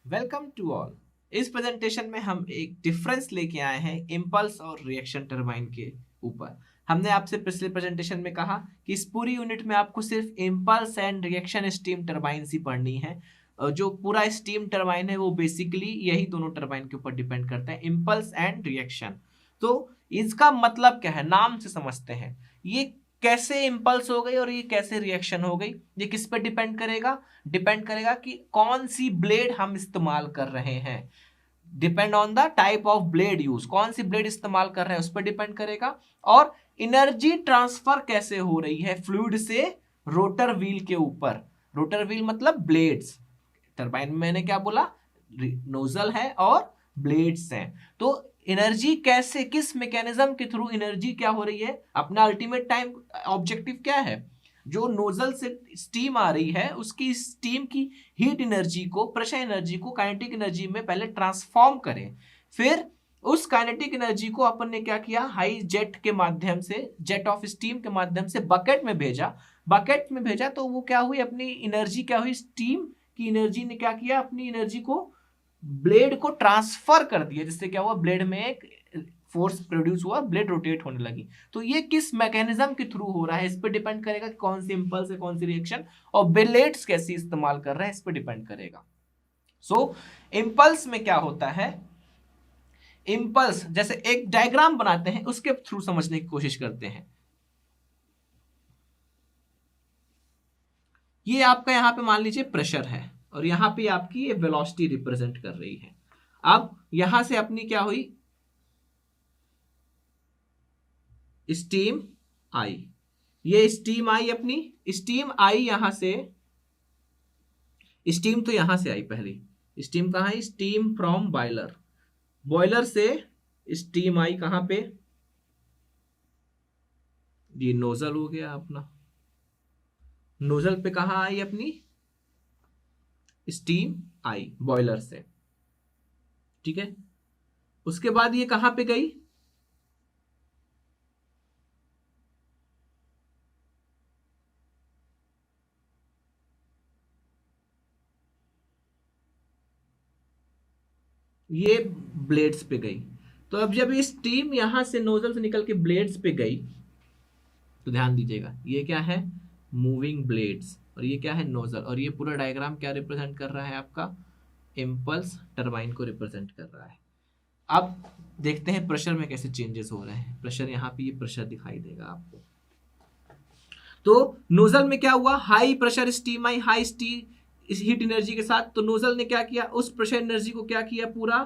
Welcome to all. इस presentation में हम एक डिफरेंस लेके आए हैं इम्पल्स और रिएक्शन टरबाइन के ऊपर। हमने आपसे पिछले प्रेजेंटेशन में कहा कि इस पूरी यूनिट में आपको सिर्फ impulse and reaction steam turbine ही पढ़नी है। जो पूरा स्टीम टरबाइन है वो बेसिकली यही दोनों टरबाइन के ऊपर डिपेंड करता है, इम्पल्स एंड रिएक्शन। तो इसका मतलब क्या है, नाम से समझते हैं। ये कैसे इम्पल्स हो गई और ये कैसे रिएक्शन हो गई, ये किस पे डिपेंड करेगा कि कौन सी ब्लेड हम इस्तेमाल कर रहे हैं। Depend on the type of blade use, कौन सी ब्लेड इस्तेमाल कर रहे हैं उस पर डिपेंड करेगा। और एनर्जी ट्रांसफर कैसे हो रही है फ्लूइड से रोटर व्हील के ऊपर। रोटर व्हील मतलब ब्लेड्स। टरबाइन में मैंने क्या बोला, नोजल है और ब्लेड्स हैं। तो एनर्जी कैसे, किस मैकेनिज्म के थ्रू एनर्जी क्या हो रही है, अपना अल्टीमेट टाइम ऑब्जेक्टिव क्या है, जो नोजल से स्टीम आ रही है उसकी स्टीम की हीट एनर्जी को, प्रेशर एनर्जी को काइनेटिक एनर्जी में पहले ट्रांसफॉर्म करें। फिर उस काइनेटिक एनर्जी को अपन ने क्या किया, हाई जेट के माध्यम से, जेट ऑफ स्टीम के माध्यम से बकेट में भेजा तो वो क्या हुई, अपनी एनर्जी क्या हुई, स्टीम की एनर्जी ने क्या किया, अपनी एनर्जी को ब्लेड को ट्रांसफर कर दिया, जिससे क्या हुआ, ब्लेड में एक फोर्स प्रोड्यूस हुआ, ब्लेड रोटेट होने लगी। तो ये किस मैकेनिज्म के थ्रू हो रहा है, इस पे डिपेंड करेगा कि कौन सी इंपल्स है, कौन सी रिएक्शन, और ब्लेड्स कैसे इस्तेमाल कर रहे हैं इस पे डिपेंड करेगा। सो इंपल्स में क्या होता है, इंपल्स जैसे एक डायग्राम बनाते हैं उसके थ्रू समझने की कोशिश करते हैं। ये आपका यहां पे मान लीजिए प्रेशर है और यहां पे आपकी ये वेलोसिटी रिप्रेजेंट कर रही है। अब यहां से अपनी क्या हुई, स्टीम आई, ये स्टीम आई, अपनी स्टीम आई यहां से, स्टीम तो यहां से आई, पहली स्टीम कहां है, स्टीम फ्रॉम बॉयलर, बॉयलर से स्टीम आई कहां पे, ये नोजल हो गया अपना, नोजल पे कहां आई अपनी स्टीम आई, बॉयलर से, ठीक है। उसके बाद ये कहां पे गई, ये ब्लेड्स पे गई। तो अब जब ये स्टीम यहां से नोजल से निकल के ब्लेड्स पे गई, तो ध्यान दीजिएगा ये क्या है, मूविंग ब्लेड्स, और ये क्या है, नोजल, और ये पूरा डायग्राम क्या रिप्रेजेंट कर रहा है, आपका इम्पल्स टरबाइन को रिप्रेजेंट कर रहा है। अब देखते हैं प्रेशर में कैसे चेंजेस हो रहे हैं। प्रेशर यहाँ पे, ये प्रेशर दिखाई देगा आपको। तो नोजल में क्या हुआ, हाई प्रेशर स्टीम आई, हाई स्टीम इस हीट एनर्जी के साथ, तो नोजल ने क्या किया, उस प्रेशर एनर्जी को क्या किया, पूरा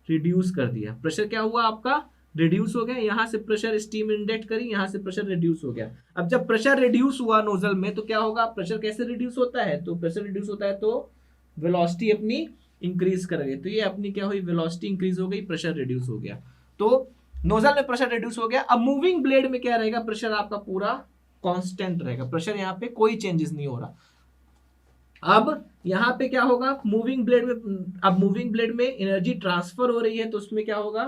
रिड्यूस कर दिया। प्रेशर क्या हुआ आपका, रिड्यूस हो गया। यहां से प्रेशर स्टीम इंजेक्ट करी, यहां से प्रेशर रिड्यूस हो गया। अब जब प्रेशर रिड्यूस हुआ नोजल में तो क्या होगा, प्रेशर कैसे रिड्यूस होता है, तो प्रेशर रिड्यूस होता है तो वेलोसिटी अपनी इंक्रीज कर गई। तो ये अपनी क्या हुई, वेलोसिटी इंक्रीज हो गई, प्रेशर रिड्यूस हो गया। तो नोजल में प्रेशर रिड्यूस हो गया। अब मूविंग ब्लेड में क्या रहेगा, प्रेशर आपका पूरा कांस्टेंट रहेगा, प्रेशर यहाँ पे कोई चेंजेस नहीं हो रहा। अब यहां पे क्या होगा, मूविंग ब्लेड में, अब मूविंग ब्लेड में एनर्जी ट्रांसफर हो रही है तो उसमें क्या होगा,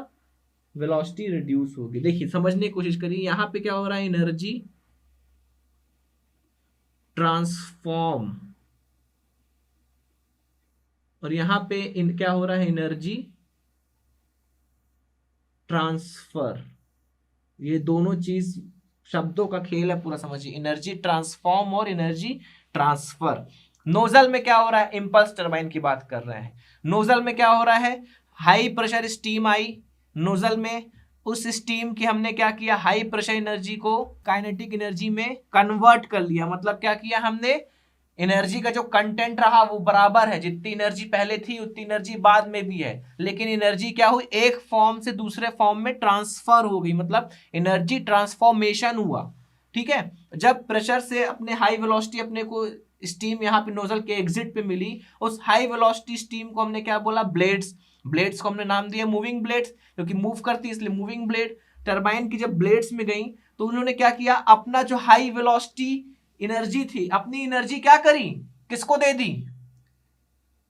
वेलोसिटी रिड्यूस होगी। देखिए समझने की कोशिश करिए, यहां पे क्या हो रहा है, एनर्जी ट्रांसफॉर्म, और यहां पे क्या हो रहा है, एनर्जी ट्रांसफर। ये दोनों चीज शब्दों का खेल है, पूरा समझिए, एनर्जी ट्रांसफॉर्म और एनर्जी ट्रांसफर। नोजल में क्या हो रहा है, इंपल्स टरबाइन की बात कर रहे हैं। नोजल में क्या हो रहा है, हाई प्रेशर स्टीम आई नोजल में, उस स्टीम की हमने क्या किया, हाई प्रेशर एनर्जी को काइनेटिक एनर्जी में कन्वर्ट कर लिया। मतलब क्या किया हमने, एनर्जी का जो कंटेंट रहा वो बराबर है, जितनी एनर्जी पहले थी उतनी एनर्जी बाद में भी है, लेकिन एनर्जी क्या हुई, एक फॉर्म से दूसरे फॉर्म में ट्रांसफर हो गई, मतलब एनर्जी ट्रांसफॉर्मेशन हुआ। ठीक है, जब प्रेशर से अपने हाई वेलोसिटी अपने को स्टीम यहाँ पे नोजल के एग्जिट पे मिली, उस हाई वेलोसिटी स्टीम को हमने क्या बोला, ब्लेड्स। ब्लेड्स को हमने नाम दिया मूविंग ब्लेड्स, क्योंकि मूव करती है इसलिए मूविंग ब्लेड। टरबाइन की जब ब्लेड्स में गई तो उन्होंने क्या किया, अपना जो हाई वेलोसिटी एनर्जी थी, अपनी एनर्जी क्या करी, किसको दे दी,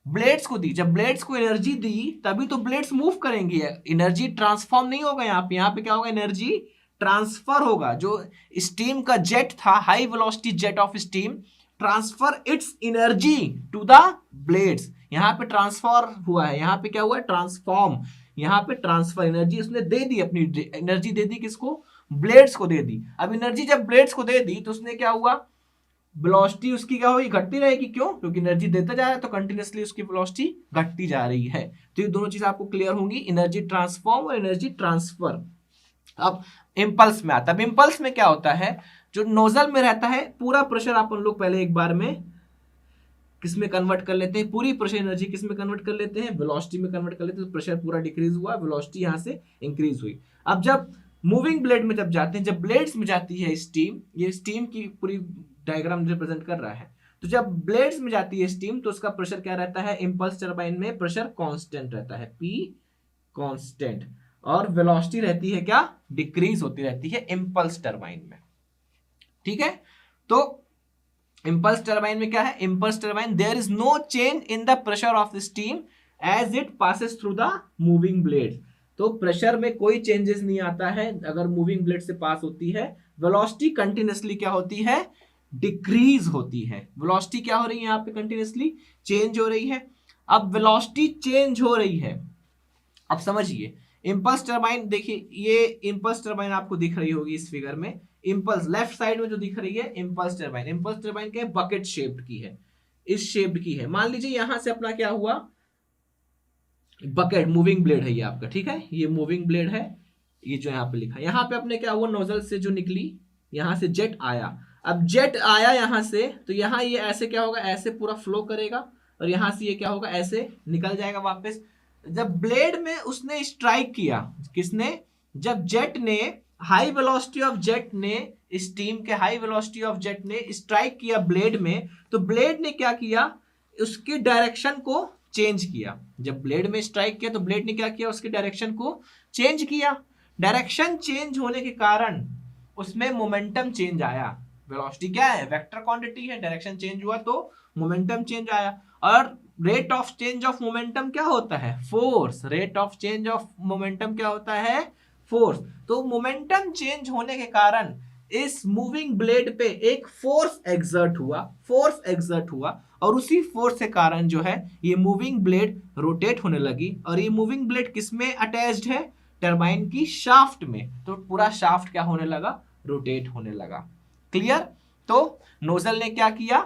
ब्लेड्स को दी। जब ब्लेड्स को एनर्जी दी तभी तो ब्लेड्स मूव करेंगी, एनर्जी ट्रांसफॉर्म नहीं होगा यहाँ पे क्या होगा, एनर्जी ट्रांसफर होगा। जो स्टीम का जेट था, high velocity jet of steam, transfer its energy to the blades. यहाँ पे ट्रांसफर हुआ है, यहाँ पे क्या हुआ है, ट्रांसफॉर्म, यहाँ पे ट्रांसफर एनर्जी उसने दे दी, अपनी एनर्जी दे दी किसको, ब्लेड्स को दे दी। अब एनर्जी जब ब्लेड्स को दे दी तो उसने क्या हुआ, वेलोसिटी उसकी क्या होगी, घटती रहेगी। क्यों? क्योंकि एनर्जी देता जा रहा है तो कंटिन्यूअसली उसकी वेलोसिटी घटती जा रही है। तो ये दोनों चीज आपको क्लियर होंगी, एनर्जी ट्रांसफॉर्म और एनर्जी ट्रांसफर। अब इंपल्स में आता है। अब इंपल्स में क्या होता है, जो नोजल में रहता है पूरा प्रेशर अपन लोग पहले एक बार में किस में कन्वर्ट कर लेते हैं, पूरी प्रेशर एनर्जी किस में कन्वर्ट कर लेते हैं, वेलोसिटी में कन्वर्ट कर लेते हैं। तो प्रेशर पूरा डिक्रीज हुआ, वेलोसिटी यहां से इंक्रीज हुई। अब जब मूविंग ब्लेड में जब जाते हैं, जब ब्लेड्स में जाती है स्टीम, ये स्टीम की पूरी डायग्राम रिप्रेजेंट कर रहा है। तो जब ब्लेड्स में जाती है स्टीम तो उसका प्रेशर क्या रहता है, इंपल्स टरबाइन में प्रेशर कांस्टेंट रहता है, P कांस्टेंट, और वेलोसिटी रहती है क्या, डिक्रीज होती रहती है इंपल्स टरबाइन में। ठीक है, तो इंपल्स टरबाइन में क्या है, impulse turbine there is no change in the pressure of the steam as it passes through the moving blade. तो प्रेशर में कोई चेंजेस नहीं आता है अगर मूविंग ब्लेड से पास होती है। वेलोसिटी कंटिन्यूअसली क्या होती है, डिक्रीज होती है। वेलोसिटी क्या हो रही है यहाँ पे, कंटिन्यूअसली चेंज हो रही है। अब वेलोसिटी चेंज हो रही है, अब समझिए इंपल्स टरबाइन, देखिए ये इंपल्स टरबाइन आपको दिख रही होगी इस फिगर में। इंपल्स लेफ्ट साइड में जो दिख रही है इंपल्स टरबाइन, इंपल्स टरबाइन क्या है, बकेट शेप्ड की है, इस शेप्ड की है। मान लीजिए यहां से अपना क्या हुआ, बकेट मूविंग ब्लेड है ये आपका, ठीक है, ये मूविंग ब्लेड है, ये जो यहाँ पे लिखा है। यहाँ पे अपने क्या हुआ, नोजल से जो निकली, यहां से जेट आया। अब जेट आया यहां से, तो यहाँ ये ऐसे क्या होगा, ऐसे पूरा फ्लो करेगा, और यहां से ये क्या होगा, ऐसे निकल जाएगा वापस। जब ब्लेड में उसने स्ट्राइक किया, किसने, जब जेट ने, हाई वेलोसिटी ऑफ जेट ने, स्टीम के हाई वेलोसिटी ऑफ जेट ने स्ट्राइक किया ब्लेड में, तो ब्लेड ने क्या किया, उसकी डायरेक्शन को चेंज किया। जब ब्लेड में स्ट्राइक किया तो ब्लेड ने क्या किया, उसकी डायरेक्शन को चेंज किया। डायरेक्शन चेंज होने के कारण उसमें मोमेंटम चेंज आया। वेलोसिटी क्या है, वेक्टर क्वांटिटी है, डायरेक्शन चेंज हुआ तो मोमेंटम चेंज आया। और rate of change of momentum क्या होता है, force. Rate of change of momentum क्या होता है, फोर्स। तो मोमेंटम चेंज होने के कारण इस मूविंग ब्लेड पे एक फोर्स एक्सर्ट हुआ, फोर्स एक्सर्ट हुआ, और उसी फोर्स के कारण जो है ये मूविंग ब्लेड रोटेट होने लगी। और ये मूविंग ब्लेड किसमें अटैच्ड है, टरबाइन की शाफ्ट में। तो पूरा शाफ्ट क्या होने लगा, रोटेट होने लगा। क्लियर? तो नोजल ने क्या किया,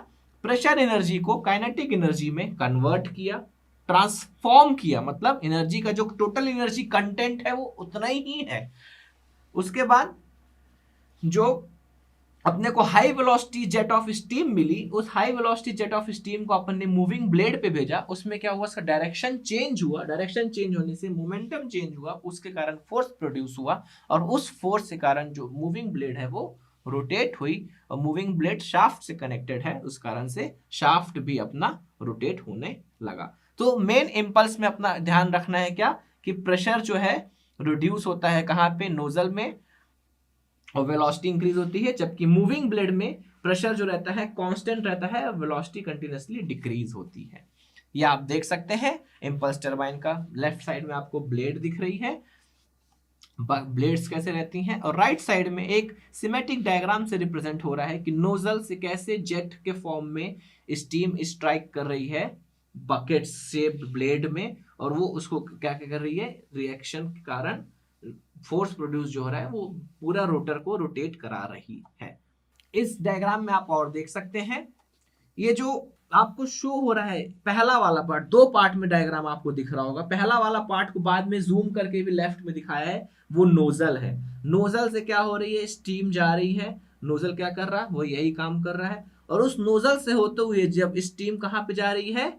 प्रेशर एनर्जी को काइनेटिक एनर्जी में कन्वर्ट किया, ट्रांसफॉर्म किया, मतलब एनर्जी का जो टोटल एनर्जी कंटेंट है वो उतना ही है। उसके बाद जो अपने को high velocity jet of steam मिली, उस high velocity jet of steam को अपन ने मूविंग ब्लेड पे भेजा। उसमें क्या हुआ, उसका डायरेक्शन चेंज हुआ, डायरेक्शन चेंज होने से मोमेंटम चेंज हुआ, उसके कारण फोर्स प्रोड्यूस हुआ, और उस फोर्स के कारण जो मूविंग ब्लेड है वो रोटेट हुई। और मूविंग ब्लेड शाफ्ट से कनेक्टेड है, उस कारण से शाफ्ट भी अपना रोटेट होने लगा। तो मेन इंपल्स में अपना ध्यान रखना है क्या, कि प्रेशर जो है रिड्यूस होता है कहाँ पे, नोजल में, और वेलोसिटी इंक्रीज होती है। जबकि मूविंग ब्लेड में प्रेशर जो रहता है कांस्टेंट रहता है, और वेलोसिटी कंटिन्यूअसली डिक्रीज होती है। ये आप देख सकते हैं इंपल्स टरबाइन का, लेफ्ट साइड में आपको ब्लेड दिख रही है, ब्लेड्स कैसे रहती हैं, और राइट साइड में एक सिमेट्रिक डायग्राम से रिप्रेजेंट हो रहा है कि नोजल से कैसे जेट के फॉर्म में स्टीम स्ट्राइक कर रही है बकेट शेप्ड ब्लेड में, और वो उसको क्या क्या कर रही है, रिएक्शन के कारण फोर्स प्रोड्यूस जो हो रहा है वो पूरा रोटर को रोटेट करा रही है। इस डायग्राम में आप और देख सकते हैं, ये जो आपको शो हो रहा है पहला वाला पार्ट, दो पार्ट में डायग्राम आपको दिख रहा होगा। पहला वाला पार्ट को बाद में जूम करके भी लेफ्ट में दिखाया है, वो नोजल है। नोजल से क्या हो रही है, स्टीम जा रही है, नोजल क्या कर रहा है, वो यही काम कर रहा है। और उस नोजल से होते हुए जब स्टीम कहाँ पे जा रही है,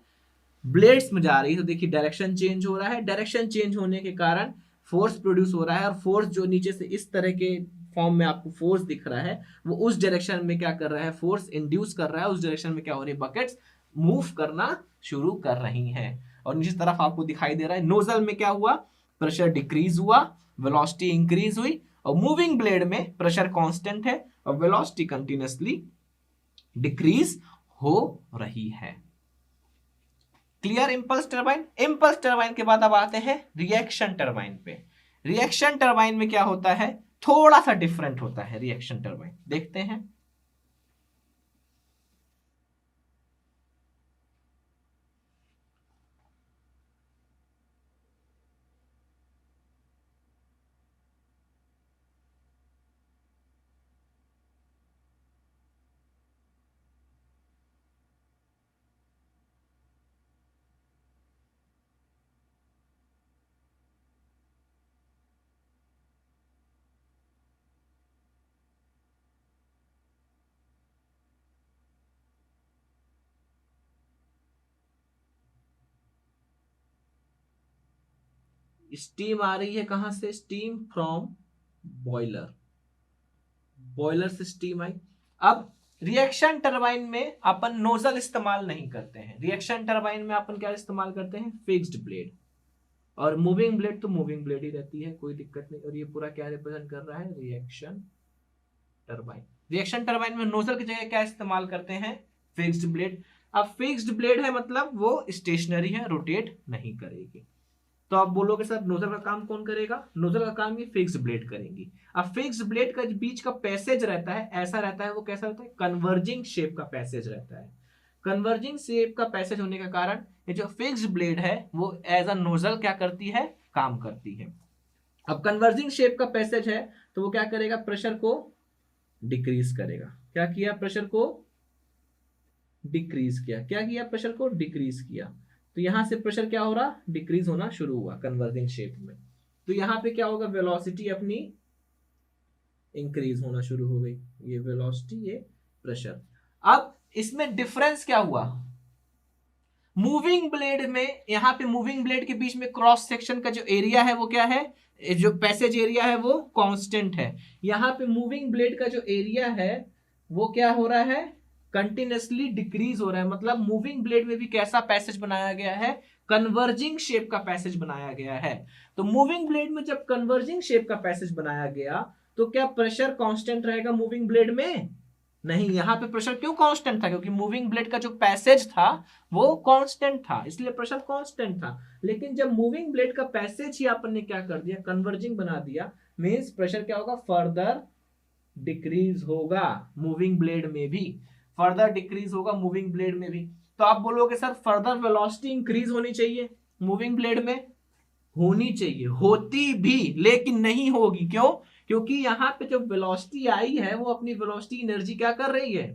ब्लेड्स में जा रही है, तो देखिए डायरेक्शन चेंज हो रहा है। डायरेक्शन चेंज होने के कारण फोर्स प्रोड्यूस हो रहा है, और फोर्स जो नीचे से इस तरह के फॉर्म में आपको फोर्स दिख रहा है, वो उस डायरेक्शन में क्या कर रहा है, फोर्स इंड्यूस कर रहा है। उस डायरेक्शन में क्या हो रही है, बकेट्स मूव करना शुरू कर रही हैं। और नीचे तरफ आपको दिखाई दे रहा है नोजल में क्या हुआ, प्रेशर डिक्रीज हुआ, वेलोसिटी इंक्रीज हुई, और मूविंग ब्लेड में प्रेशर कांस्टेंट है और वेलोसिटी कंटिन्यूअसली डिक्रीज हो रही है। Clear? Impulse turbine. Impulse turbine के बाद अब आते हैं रिएक्शन टरबाइन पे। रिएक्शन टरबाइन में क्या होता है, थोड़ा सा डिफरेंट होता है रिएक्शन टरबाइन, देखते हैं। स्टीम आ रही है कहां से? स्टीम फ्रॉम बॉयलर, बॉयलर से स्टीम आई। अब रिएक्शन टरबाइन में अपन नोजल इस्तेमाल नहीं करते हैं, रिएक्शन टरबाइन में अपन क्या इस्तेमाल करते हैं? Fixed blade. और मूविंग ब्लेड तो मूविंग ब्लेड ही रहती है, कोई दिक्कत नहीं। और ये पूरा क्या रिप्रेजेंट कर रहा है? Reaction turbine. रिएक्शन टरबाइन में नोजल की जगह क्या इस्तेमाल करते हैं? Fixed blade. अब फिक्स्ड ब्लेड है मतलब वो स्टेशनरी है, रोटेट नहीं करेगी। तो आप बोलोगे सर नोजल का काम कौन करेगा? नोजल का काम ये फिक्स्ड ब्लेड करेंगी। अब फिक्स्ड ब्लेड का बीच का पैसेज रहता है, ऐसा रहता है, वो कैसा रहता है? कन्वर्जिंग शेप का पैसेज रहता है। कन्वर्जिंग शेप का पैसेज होने का कारण ये जो फिक्स्ड ब्लेड है वो एज अ नोजल क्या करती है? काम करती है। अब कन्वर्जिंग शेप का पैसेज है तो वो क्या करेगा? प्रेशर को डिक्रीज करेगा। क्या किया? प्रेशर को डिक्रीज किया। क्या किया? प्रेशर को डिक्रीज किया। तो यहां से प्रेशर क्या हो रहा? डिक्रीज होना शुरू हुआ कन्वर्जिंग शेप में। तो यहां पे क्या होगा? वेलोसिटी अपनी इंक्रीज होना शुरू हो गई। ये वेलोसिटी, ये प्रेशर। अब इसमें डिफरेंस क्या हुआ? मूविंग ब्लेड में, यहां पे मूविंग ब्लेड के बीच में क्रॉस सेक्शन का जो एरिया है वो क्या है? जो पैसेज एरिया है वो कांस्टेंट है। यहां पे मूविंग ब्लेड का जो एरिया है वो क्या हो रहा है? कंटिन्यूसली डिक्रीज हो रहा है। मतलब मूविंग ब्लेड में भी कैसा पैसेज बनाया गया है? कन्वर्जिंग शेप का पैसेज बनाया गया है। तो मूविंग ब्लेड में जब कन्वर्जिंग शेप का पैसेज बनाया गया तो क्या प्रेशर कांस्टेंट रहेगा मूविंग ब्लेड में? नहीं। यहां पे प्रेशर क्यों कांस्टेंट था? क्योंकि मूविंग ब्लेड का जो पैसेज था वो कांस्टेंट था, इसलिए प्रेशर कांस्टेंट था। लेकिन जब मूविंग ब्लेड का पैसेज ही अपन ने क्या कर दिया? कन्वर्जिंग बना दिया, मींस प्रेशर क्या होगा? फर्दर डिक्रीज होगा मूविंग ब्लेड में भी, फर्दर डिक्रीज होगा मूविंग ब्लेड में भी। तो आप बोलोगे सर फर्दर वेलोसिटी इंक्रीज होनी चाहिए मूविंग ब्लेड में। होनी चाहिए, होती भी, लेकिन नहीं होगी। क्यों? क्योंकि यहां पे जो वेलोसिटी आई है वो अपनी वेलोसिटी एनर्जी क्या कर रही है?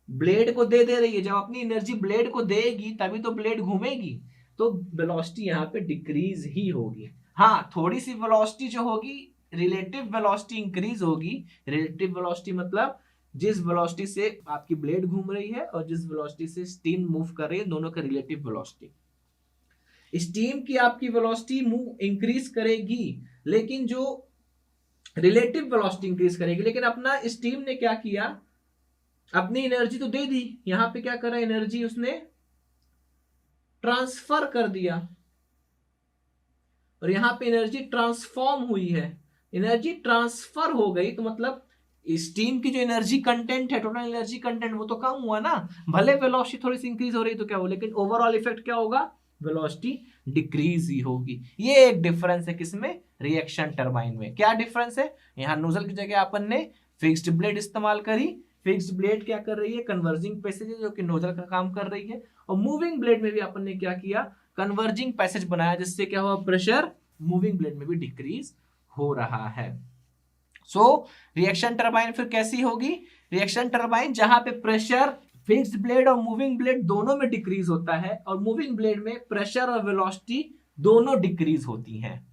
ब्लेड को दे रही है। जब अपनी एनर्जी ब्लेड को देगी तभी तो ब्लेड घूमेगी। तो वेलोसिटी यहाँ पे डिक्रीज ही होगी। हाँ, थोड़ी सी वेलोसिटी जो होगी, रिलेटिव वेलोसिटी इंक्रीज होगी। रिलेटिव वेलोसिटी मतलब जिस वेलोसिटी से आपकी ब्लेड घूम रही है और जिस वेलोसिटी से स्टीम मूव कर रही है, दोनों का रिलेटिव वेलोसिटी। स्टीम की आपकी वेलोसिटी मूव इंक्रीज करेगी, लेकिन जो रिलेटिव वेलोसिटी इंक्रीज करेगी। लेकिन अपना स्टीम ने क्या किया? अपनी एनर्जी तो दे दी, यहां पे क्या करा? एनर्जी उसने ट्रांसफर कर दिया, और यहां पे एनर्जी ट्रांसफॉर्म हुई है। एनर्जी ट्रांसफर हो गई तो मतलब स्टीम की जो एनर्जी कंटेंट है, टोटल एनर्जी कंटेंट, वो तो कम हुआ ना। भले वेलोसिटी थोड़ी सी इंक्रीज हो रही तो क्या हो, लेकिन ओवरऑल इफेक्ट क्या होगा? वेलोसिटी डिक्रीज ही होगी। ये एक डिफरेंस है किसमें? रिएक्शन टरबाइन में। क्या डिफरेंस है? यहां नोजल की जगह अपन ने फिक्स्ड ब्लेड इस्तेमाल करी। फिक्स्ड ब्लेड क्या कर रही है? कन्वर्जिंग पैसेज जो कि नोजल का काम कर रही है। और मूविंग ब्लेड में भी अपन ने क्या किया? कन्वर्जिंग पैसेज बनाया, जिससे क्या हुआ? प्रेशर मूविंग ब्लेड में भी डिक्रीज हो रहा है। सो रिएक्शन टरबाइन फिर कैसी होगी? रिएक्शन टरबाइन जहां पे प्रेशर फिक्स्ड ब्लेड और मूविंग ब्लेड दोनों में डिक्रीज होता है, और मूविंग ब्लेड में प्रेशर और वेलोसिटी दोनों डिक्रीज होती हैं।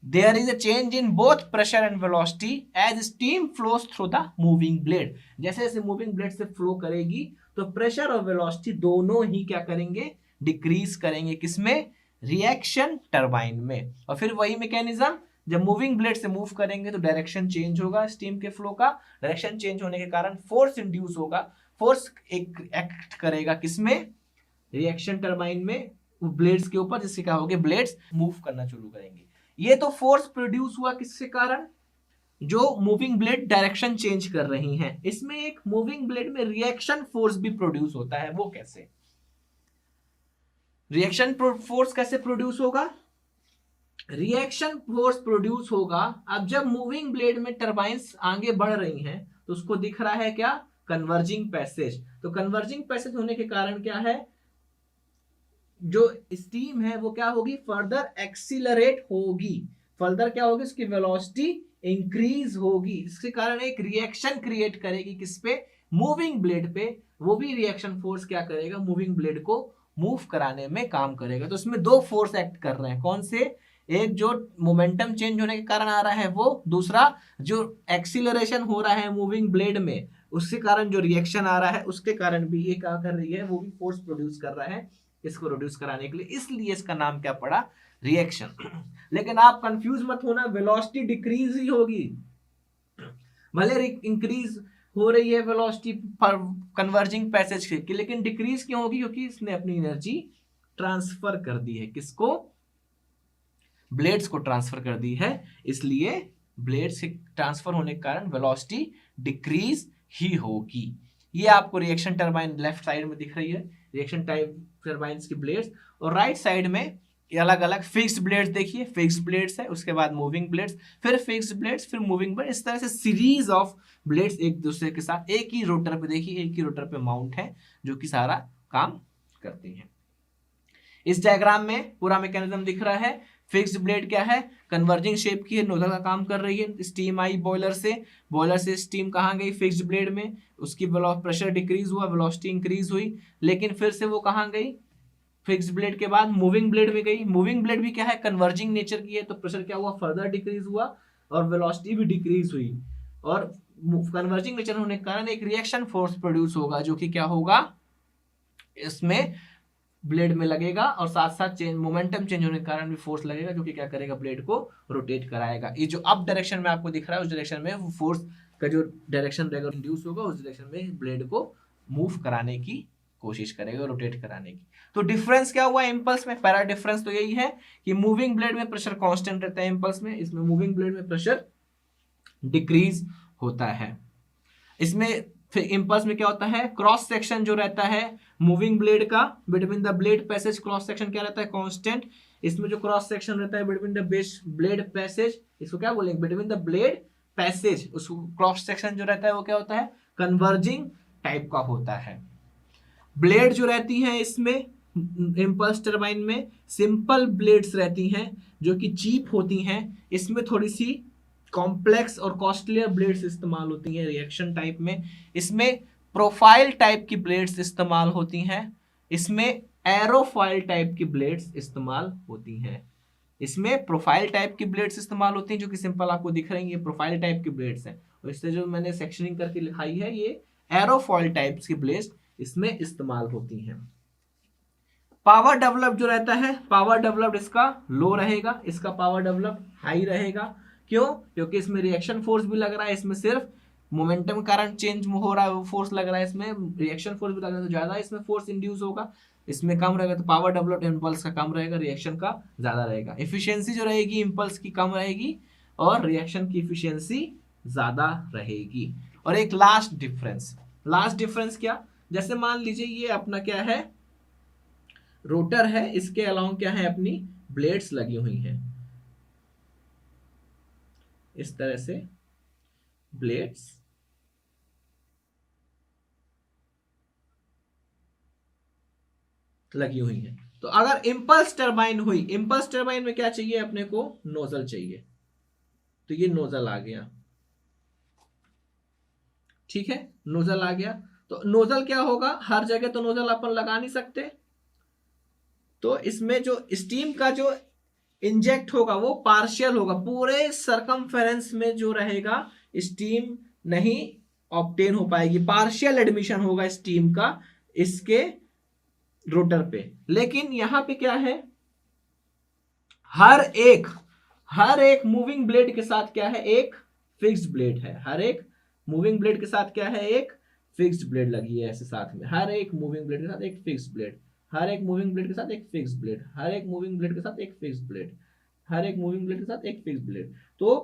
There is a change in both pressure and velocity as steam flows through the moving blade. जैसे जैसे मूविंग ब्लेड से फ्लो करेगी तो प्रेशर और वेलोसिटी दोनों ही क्या करेंगे? डिक्रीज करेंगे। किसमें? रिएक्शन टरबाइन में। और फिर वही मैकेनिज्म, जब मूविंग ब्लेड से मूव करेंगे तो डायरेक्शन चेंज होगा स्टीम के फ्लो का। डायरेक्शन चेंज होने के कारण फोर्स इंड्यूस होगा। फोर्स एक एक्ट करेगा किसमें? रिएक्शन टरबाइन में, ब्लेड्स के ऊपर, जिससे क्या होगा? ब्लेड्स मूव करना शुरू करेंगे। ये तो फोर्स प्रोड्यूस हुआ किसके कारण? जो मूविंग ब्लेड डायरेक्शन चेंज कर रही हैं। इसमें एक मूविंग ब्लेड में रिएक्शन फोर्स भी प्रोड्यूस होता है। वो कैसे? रिएक्शन फोर्स कैसे प्रोड्यूस होगा? रिएक्शन फोर्स प्रोड्यूस होगा अब जब मूविंग ब्लेड में टरबाइंस आगे बढ़ रही हैं तो उसको दिख रहा है क्या? Converging passage. तो कन्वर्जिंग पैसेज होने के कारण क्या है? जो स्टीम है वो क्या होगी? फर्दर एक्सीलरेट होगी। फर्दर क्या होगी? उसकी वेलोसिटी इंक्रीज होगी। इसके कारण एक रिएक्शन क्रिएट करेगी किस पे? मूविंग ब्लेड पे। वो भी रिएक्शन फोर्स क्या करेगा? मूविंग ब्लेड को मूव कराने में काम करेगा। तो इसमें दो फोर्स एक्ट कर रहे हैं। कौन से? एक जो मोमेंटम चेंज होने के कारण आ रहा है वो, दूसरा जो एक्सीलरेशन हो रहा है मूविंग ब्लेड में उसके कारण जो रिएक्शन आ रहा है उसके कारण भी ये क्या कर रही है? वो भी फोर्स प्रोड्यूस कर रहा है इसको रिड्यूस कराने के लिए। इसलिए इसका नाम क्या पड़ा? रिएक्शन। लेकिन आप कंफ्यूज मत होना, वेलोसिटी डिक्रीज ही होगी, भले इंक्रीज हो रही है वेलोसिटी कन्वर्जिंग पैसेज के, लेकिन डिक्रीज क्यों होगी? क्योंकि इसने अपनी एनर्जी ट्रांसफर कर दी है। किसको? ब्लेड्स को ट्रांसफर कर दी है, इसलिए ब्लेड्स से ट्रांसफर होने के कारण वेलोसिटी डिक्रीज ही होगी। ये आपको रिएक्शन टरबाइन लेफ्ट साइड में दिख रही है, रिएक्शन टाइप टरबाइंस की ब्लेड्स, और राइट साइड में अलग अलग फिक्स्ड ब्लेड्स देखिए, फिक्स्ड ब्लेड्स है, उसके बाद मूविंग ब्लेड्स, फिर फिक्स्ड ब्लेड्स, फिर मूविंग ब्लेड, इस तरह से सीरीज ऑफ ब्लेड्स एक दूसरे के साथ एक ही रोटर पे, देखिए एक ही रोटर पे माउंट है, जो कि सारा काम करती है। इस डायग्राम में पूरा मैकेनिज्म दिख रहा है। फिक्स्ड ब्लेड क्या है? कन्वर्जिंग शेप की है, नोजल का काम कर रही है, स्टीम आई बॉयलर से स्टीम कहाँ गई? फिक्स्ड ब्लेड में, उसकी प्रेशर डिक्रीज हुआ, वेलोसिटी इंक्रीज हुई, लेकिन फिर से वो कहाँ गई? फिक्स्ड ब्लेड के बाद मूविंग ब्लेड में गई। मूविंग ब्लेड भी क्या है? कन्वर्जिंग नेचर की है, तो प्रेशर क्या हुआ? फर्दर डिक्रीज हुआ और वेलोसिटी भी डिक्रीज हुई, और कन्वर्जिंग नेचर होने के कारण एक रिएक्शन फोर्स प्रोड्यूस होगा, जो कि क्या होगा? इसमें ब्लेड में लगेगा, और साथ साथ मोमेंटम चेंज होने के कारण भी फोर्स लगेगा, जो कि क्या करेगा? ब्लेड को रोटेट कराएगा। ये जो अप डायरेक्शन में आपको दिख रहा है, उस डायरेक्शन में वो फोर्स का जो डायरेक्शन रहेगा इंड्यूस होगा, उस डायरेक्शन में ब्लेड को मूव कराने की कोशिश करेगा, रोटेट कराने की। तो डिफरेंस क्या हुआ इंपल्स में? पहला डिफरेंस तो यही है कि मूविंग ब्लेड में प्रेशर कांस्टेंट रहता है इंपल्स में, इसमें मूविंग ब्लेड में प्रेशर डिक्रीज होता है। इसमें फिर इंपल्स में क्या होता है? क्रॉस सेक्शन जो रहता है मूविंग ब्लेड का, between the blade passage cross section क्या रहता है? कांस्टेंट। इसमें जो क्रॉस सेक्शन रहता है बिटवीन द ब्लेड पैसेज, इसको क्या बोलेंगे? बिटवीन द ब्लेड पैसेज, उसको क्रॉस सेक्शन जो रहता है वो क्या होता है? कन्वर्जिंग टाइप का होता है। ब्लेड जो रहती हैं इसमें इंपल्स टरबाइन में सिंपल ब्लेड्स रहती हैं, जो कि चीप होती हैं। इसमें थोड़ी सी कॉम्प्लेक्स और कॉस्टलियर ब्लेड्स इस्तेमाल होती हैं रिएक्शन टाइप में। इसमें प्रोफाइल टाइप की ब्लेड्स इस्तेमाल होती हैं, इसमें एरोफाइल टाइप की ब्लेड्स इस्तेमाल होती हैं। इसमें प्रोफाइल टाइप की ब्लेड्स इस्तेमाल होती हैं, जो कि सिंपल आपको दिख रही है, ये प्रोफाइल टाइप की ब्लेड्स हैं, और इससे जो मैंने सेक्शनिंग करके लिखाई है, ये एरोफॉइल टाइप्स की ब्लेड्स इसमें इस्तेमाल होती हैं। पावर डेवलप जो रहता है, पावर डेवलप इसका लो रहेगा, इसका पावर डेवलप हाई रहेगा। क्यों? क्योंकि इसमें रिएक्शन फोर्स भी लग रहा है, इसमें सिर्फ मोमेंटम कारण चेंज हो रहा है, वो फोर्स लग रहा है, इसमें रिएक्शन फोर्स भी लग रहा है, तो ज्यादा इसमें फोर्स इंड्यूस होगा। इसमें कम रहेगा, तो पावर डेवलप इंपल्स का कम रहेगा, रिएक्शन का ज्यादा रहेगा। एफिशिएंसी जो रहेगी इंपल्स की कम रहेगी, और रिएक्शन की एफिशिएंसी ज्यादा रहेगी। और एक लास्ट डिफरेंस क्या? जैसे मान लीजिए ये अपना क्या है? रोटर है, इसके अलाउंग क्या है? अपनी ब्लेड्स लगी हुई हैं, इस तरह से ब्लेड्स लगी हुई हैं। तो अगर इंपल्स टरबाइन हुई, इंपल्स टरबाइन में क्या चाहिए अपने को? नोजल चाहिए, तो ये नोजल आ गया, ठीक है, नोजल आ गया। तो नोजल क्या होगा? हर जगह तो नोजल अपन लगा नहीं सकते, तो इसमें जो स्टीम का जो इंजेक्ट होगा वो पार्शियल होगा, पूरे सरकमफेरेंस में जो रहेगा स्टीम नहीं ऑब्टेन हो पाएगी, पार्शियल एडमिशन होगा स्टीम का इसके रोटर पे। लेकिन यहां पे क्या है? हर एक मूविंग ब्लेड के साथ क्या है? एक फिक्स्ड ब्लेड है। हर एक मूविंग ब्लेड के साथ क्या है? एक फिक्स्ड ब्लेड लगी है ऐसे साथ में, हर एक मूविंग ब्लेड के साथ एक फिक्स्ड ब्लेड, हर एक मूविंग ब्लेड के साथ एक फिक्स्ड ब्लेड, हर एक मूविंग ब्लेड के साथ एक फिक्स्ड ब्लेड, हर एक मूविंग ब्लेड के साथ एक फिक्स्ड ब्लेड। तो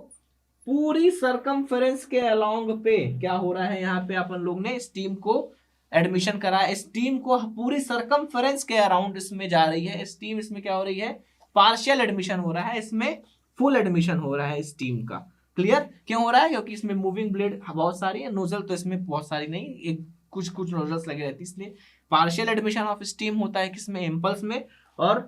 पूरी सरकमफेरेंस के अलोंग पे क्या हो रहा है? यहाँ पे अपन लोग ने स्टीम को एडमिशन करा है, स्टीम को पूरी सरकमफेरेंस के अराउंड इसमें जा रही है स्टीम। इसमें क्या हो रही है? पार्शियल एडमिशन हो रहा है, इसमें फुल एडमिशन हो रहा है स्टीम का। क्लियर? क्यों हो रहा है? क्योंकि इसमें मूविंग ब्लेड बहुत सारी है, नोजल तो इसमें बहुत सारी नहीं, एक कुछ नोजल्स लगे रहती है, इसलिए पार्शियल एडमिशन ऑफ स्टीम होता है किसमें? इंपल्स में। और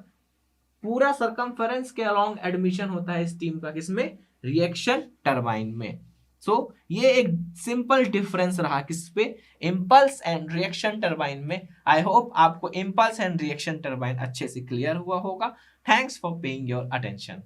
पूरा सरकमफेरेंस के अलोंग एडमिशन होता है स्टीम का किसमें? रिएक्शन टरबाइन में। सो ये एक सिंपल डिफरेंस रहा किस पे? इंपल्स एंड रिएक्शन टरबाइन में। आई होप आपको इंपल्स एंड रिएक्शन टरबाइन अच्छे से क्लियर हुआ होगा। Thanks for paying your attention.